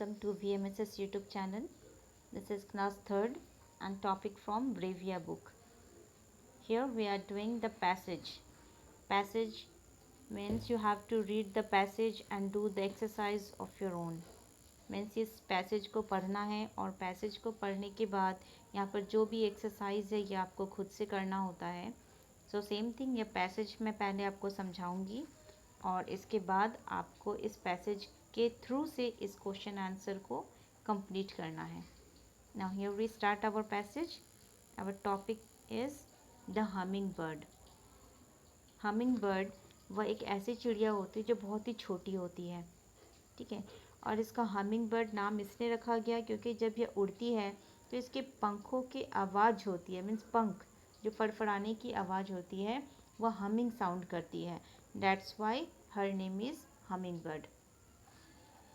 welcome to VMSS YouTube channel. This is class 3rd and topic from Bravia book. Here we are doing the passage. Passage means you have to read the passage and do the exercise of your own. Means इस passage को पढ़ना है और passage को पढ़ने के बाद यहाँ पर जो भी एक्सरसाइज है ये आपको खुद से करना होता है. सो सेम थिंग ये पैसेज मैं पहले आपको समझाऊंगी और इसके बाद आपको इस पैसेज के थ्रू से इस क्वेश्चन आंसर को कंप्लीट करना है. Now here we start our passage. Our topic is the humming bird. Humming bird वह एक ऐसी चिड़िया होती है जो बहुत ही छोटी होती है. ठीक है. और इसका हमिंग बर्ड नाम इसलिए रखा गया क्योंकि जब यह उड़ती है तो इसके पंखों की आवाज़ होती है. मीन्स पंख जो फड़फड़ाने की आवाज़ होती है वह हमिंग साउंड करती है. That's why her name is humming bird.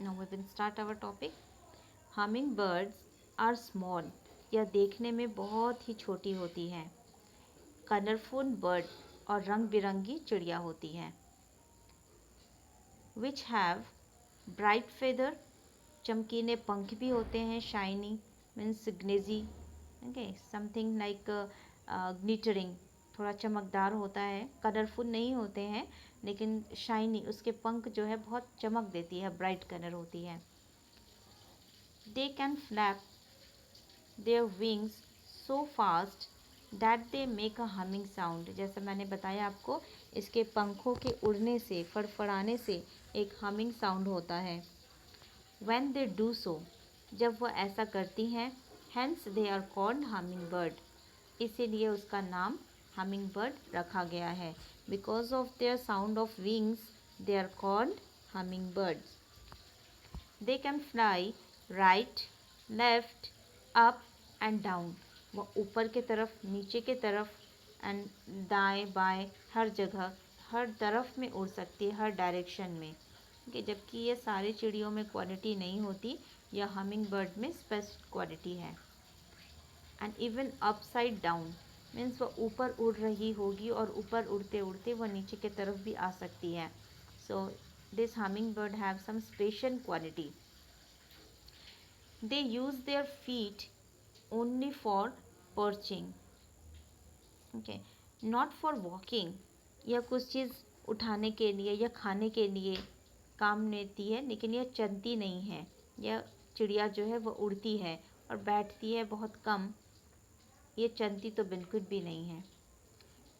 Now we will start our topic. Humming birds are small. यह देखने में बहुत ही छोटी होती है. कलरफुल बर्ड और रंग बिरंगी चिड़िया होती हैं. Which have bright feather. चमकीले पंख भी होते हैं. Shiny means Galeazzi. Okay. Something like glittering. थोड़ा चमकदार होता है. कलरफुल नहीं होते हैं लेकिन शाइनी उसके पंख जो है बहुत चमक देती है. ब्राइट कलर होती है. They can flap their wings so fast that they make a humming sound. जैसे मैंने बताया आपको इसके पंखों के उड़ने से फड़फड़ाने से एक हमिंग साउंड होता है. When they do so, जब वह ऐसा करती हैं, hence they are called hummingbird. इसीलिए उसका नाम hummingbird रखा गया है. Because of their sound of wings, they are called hummingbirds. They can fly right, left, up and down. वह ऊपर के तरफ, नीचे के तरफ एंड दाएं बाएं हर जगह, हर तरफ में उड़ सकती है, हर डायरेक्शन में. कि जबकि ये सारी चिड़ियों में क्वालिटी नहीं होती, यह हमिंग बर्ड में स्पेशल क्वालिटी है. And even upside down means वह ऊपर उड़ रही होगी और ऊपर उड़ते उड़ते वह नीचे की तरफ भी आ सकती है. So this humming bird have some special quality. They use their feet only for perching. Okay. Not for walking. यह कुछ चीज़ उठाने के लिए या खाने के लिए काम लेती है लेकिन यह चलती नहीं है. यह चिड़िया जो है वह उड़ती है और बैठती है बहुत कम. ये चलती तो बिल्कुल भी नहीं है.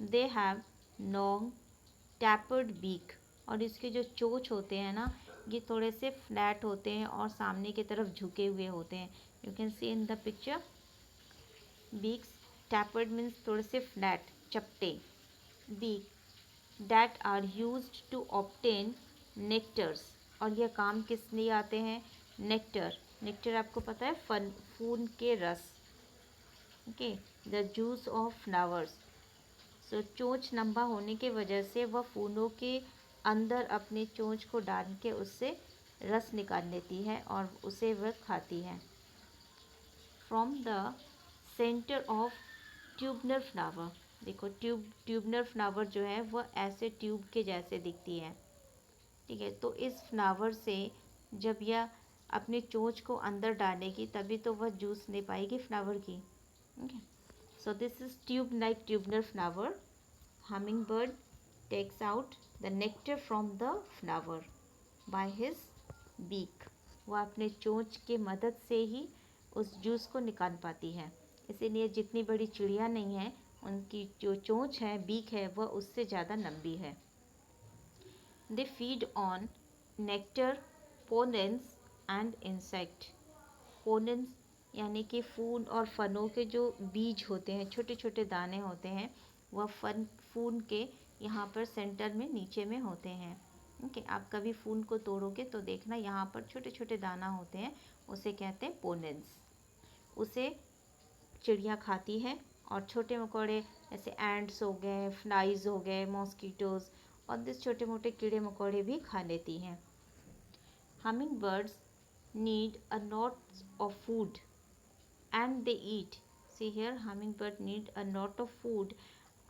They have long tapered beak. और इसके जो चोंच होते हैं ना ये थोड़े से फ्लैट होते हैं और सामने की तरफ झुके हुए होते हैं. You can see in the picture. Beaks tapered means थोड़े से फ्लैट, चपटे. Beak that are used to obtain nectars. और यह काम किस लिए आते हैं? नेक्टर. नेक्टर आपको पता है फूल के रस. Okay. The juice of flowers. So चोंच लंबा होने की वजह से वह फूलों के अंदर अपनी चोंच को डाल के उससे रस निकाल लेती है और उसे वह खाती है. From the centre of tubular flower. देखो ट्यूबनर फ्लावर जो है वह ऐसे ट्यूब के जैसे दिखती है. ठीक है. तो इस फ्लावर से जब यह अपनी चोंच को अंदर डालेगी तभी तो वह जूस ले पाएगी फ्लावर की. Okay. So this is tube like tubular flower. Hummingbird takes out the nectar from the flower by his beak. वह अपने चोंच के मदद से ही उस जूस को निकाल पाती है. इसीलिए जितनी बड़ी चिड़िया नहीं है उनकी जो चोंच है, बीक है, वह उससे ज़्यादा लंबी है. They feed on nectar, pollens and insect. Pollens यानी कि फूल और फलों के जो बीज होते हैं, छोटे छोटे दाने होते हैं, वह फूल के यहाँ पर सेंटर में नीचे में होते हैं. ओके. आप कभी फूल को तोड़ोगे तो देखना यहाँ पर छोटे छोटे दाना होते हैं, उसे कहते हैं पोलेंस. उसे चिड़िया खाती है और छोटे मकोड़े जैसे एंड्स हो गए, फ्लाइज हो गए, मॉस्किटोज़ और दिस छोटे मोटे कीड़े मकोड़े भी खा लेती हैं. Humming birds need a lot of food and they eat. See here humming bird need a lot of food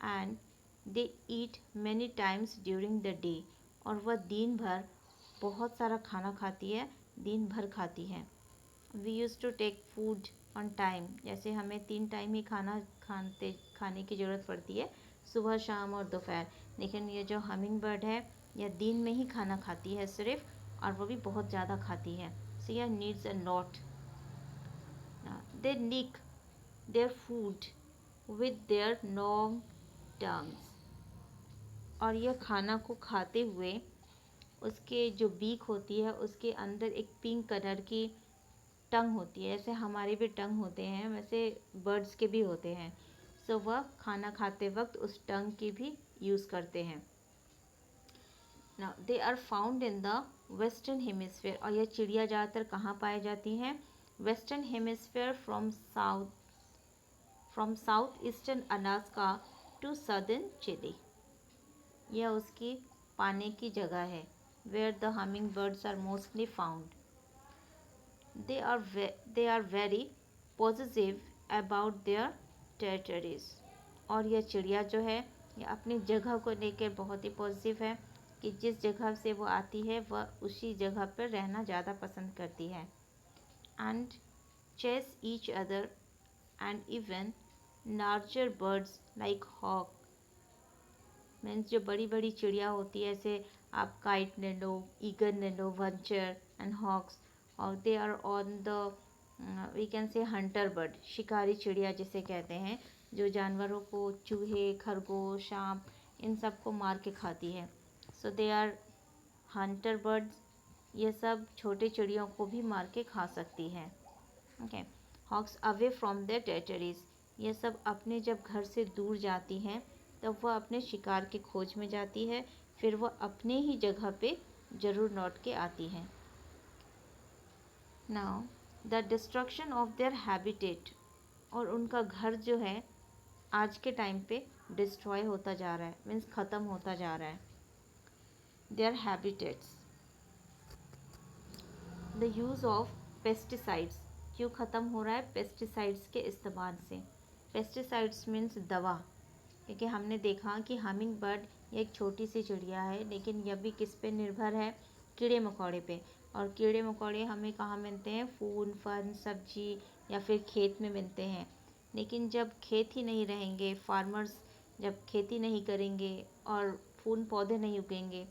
and they eat many times during the day. और वह दिन भर बहुत सारा खाना खाती है दिन भर खाती है। We use to take food on time, जैसे हमें 3 टाइम ही खाने की ज़रूरत पड़ती है, सुबह शाम और दोपहर। लेकिन ये जो हमिंग बर्ड है यह दिन में ही खाना खाती है सिर्फ, और वो भी बहुत ज़्यादा खाती है। सो यह needs a lot. They nick their food with their long tongues, और यह खाना को खाते हुए उसके जो बीक होती है उसके अंदर एक पिंक कलर की टंग होती है। जैसे हमारे भी टंग होते हैं वैसे बर्ड्स के भी होते हैं। सो वह खाना खाते वक्त उस टंग की भी यूज़ करते हैं। Now they are found in the western hemisphere, और यह चिड़िया ज़्यादातर कहाँ पाई जाती हैं? Western hemisphere from south eastern Alaska to southern Chile. यह उसकी पाने की जगह है, where the humming birds are mostly found. they are very possessive about their territories, और यह चिड़िया जो है ये अपनी जगह को लेकर बहुत ही पॉजिटिव है कि जिस जगह से वो आती है वह उसी जगह पर रहना ज़्यादा पसंद करती है। And chase each other, and even larger birds like hawk, means जो बड़ी बड़ी चिड़िया होती है, जैसे आप काइट ले लो, ईगल ले लो, वंचर एंड हॉक्स, और they are on the we can say hunter bird, शिकारी चिड़िया जिसे कहते हैं, जो जानवरों को, चूहे, खरगोश, सांप, इन सब को मार के खाती है। सो दे आर हंटर बर्ड्स। ये सब छोटे चिड़ियों को भी मार के खा सकती है। Okay, hawks away from their territories, ये सब अपने जब घर से दूर जाती हैं तब वह अपने शिकार की खोज में जाती है, फिर वह अपने ही जगह पे ज़रूर लौट के आती है। Now the destruction of their habitat, और उनका घर जो है आज के टाइम पे डिस्ट्रॉय होता जा रहा है, मीन्स ख़त्म होता जा रहा है। There habitats, the use of pesticides, क्यों ख़त्म हो रहा है? पेस्टिसाइड्स के इस्तेमाल से। पेस्टिसाइड्स मीन्स दवा, क्योंकि हमने देखा कि हमिंग बर्ड ये एक छोटी सी चिड़िया है, लेकिन यह भी किस पे निर्भर है? कीड़े मकोड़े पे। और कीड़े मकोड़े हमें कहाँ मिलते हैं? फूल, फल, सब्जी या फिर खेत में मिलते हैं। लेकिन जब खेत ही नहीं रहेंगे, फार्मर्स जब खेती नहीं करेंगे और फूल पौधे नहीं उगेंगे,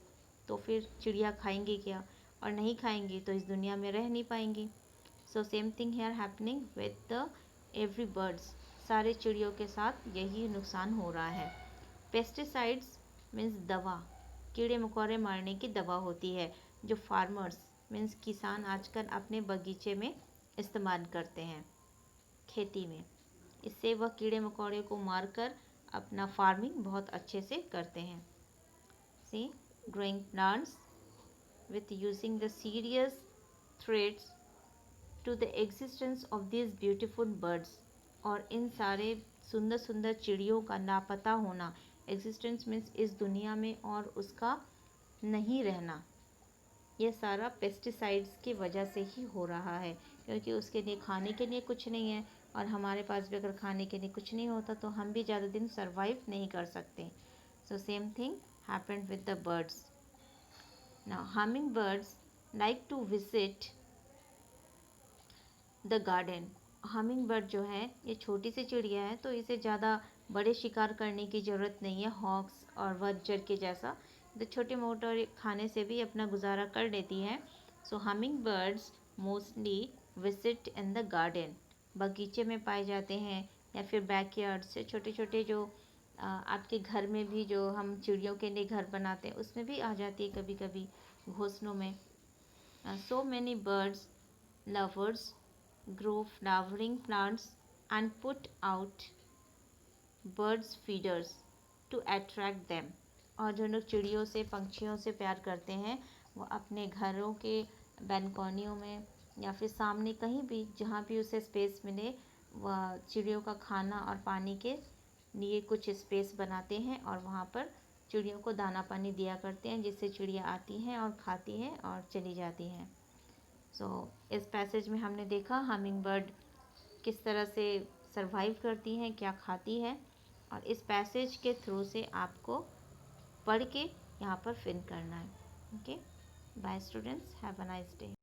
तो फिर चिड़िया खाएंगी क्या? और नहीं खाएंगी तो इस दुनिया में रह नहीं पाएंगी। So same thing here happening with the every birds, सारे चिड़ियों के साथ यही नुकसान हो रहा है। पेस्टिसाइड्स मीन्स दवा, कीड़े मकोड़े मारने की दवा होती है, जो फार्मर्स मीन्स किसान आजकल अपने बगीचे में इस्तेमाल करते हैं, खेती में। इससे वह कीड़े मकोड़े को मारकर अपना फार्मिंग बहुत अच्छे से करते हैं। See growing plants with using the serious threats to the existence of these beautiful birds, और इन सारे सुंदर सुंदर चिड़ियों का लापता होना, एग्जिस्टेंस मीन्स इस दुनिया में और उसका नहीं रहना, ये सारा पेस्टिसाइड्स की वजह से ही हो रहा है, क्योंकि उसके लिए खाने के लिए कुछ नहीं है, और हमारे पास भी अगर खाने के लिए कुछ नहीं होता तो हम भी ज़्यादा दिन सर्वाइव नहीं कर सकते। So same thing happened with the birds. Now, hummingbirds like to visit the garden. hummingbird जो है ये छोटी सी चिड़िया है, तो इसे ज़्यादा बड़े शिकार करने की ज़रूरत नहीं है, हॉक्स और वंचर के जैसा। तो छोटे मोटे खाने से भी अपना गुजारा कर लेती है। सो hummingbirds mostly visit in the garden, बगीचे में पाए जाते हैं, या फिर बैकयार्ड से छोटे छोटे जो आपके घर में भी जो हम चिड़ियों के लिए घर बनाते हैं उसमें भी आ जाती है कभी कभी, घोंसलों में। So many birds lovers grow flowering plants and put out birds feeders to attract them, और जो लोग चिड़ियों से, पंछियों से प्यार करते हैं वो अपने घरों के बैल्कनियों में या फिर सामने कहीं भी जहाँ भी उसे स्पेस मिले वह चिड़ियों का खाना और पानी के लिए कुछ स्पेस बनाते हैं, और वहाँ पर चिड़ियों को दाना पानी दिया करते हैं, जिससे चिड़िया आती हैं और खाती हैं और चली जाती हैं। सो इस पैसेज में हमने देखा हमिंग बर्ड किस तरह से सरवाइव करती हैं, क्या खाती है, और इस पैसेज के थ्रू से आपको पढ़ के यहाँ पर फिल करना है। Okay, bye students, have a nice day.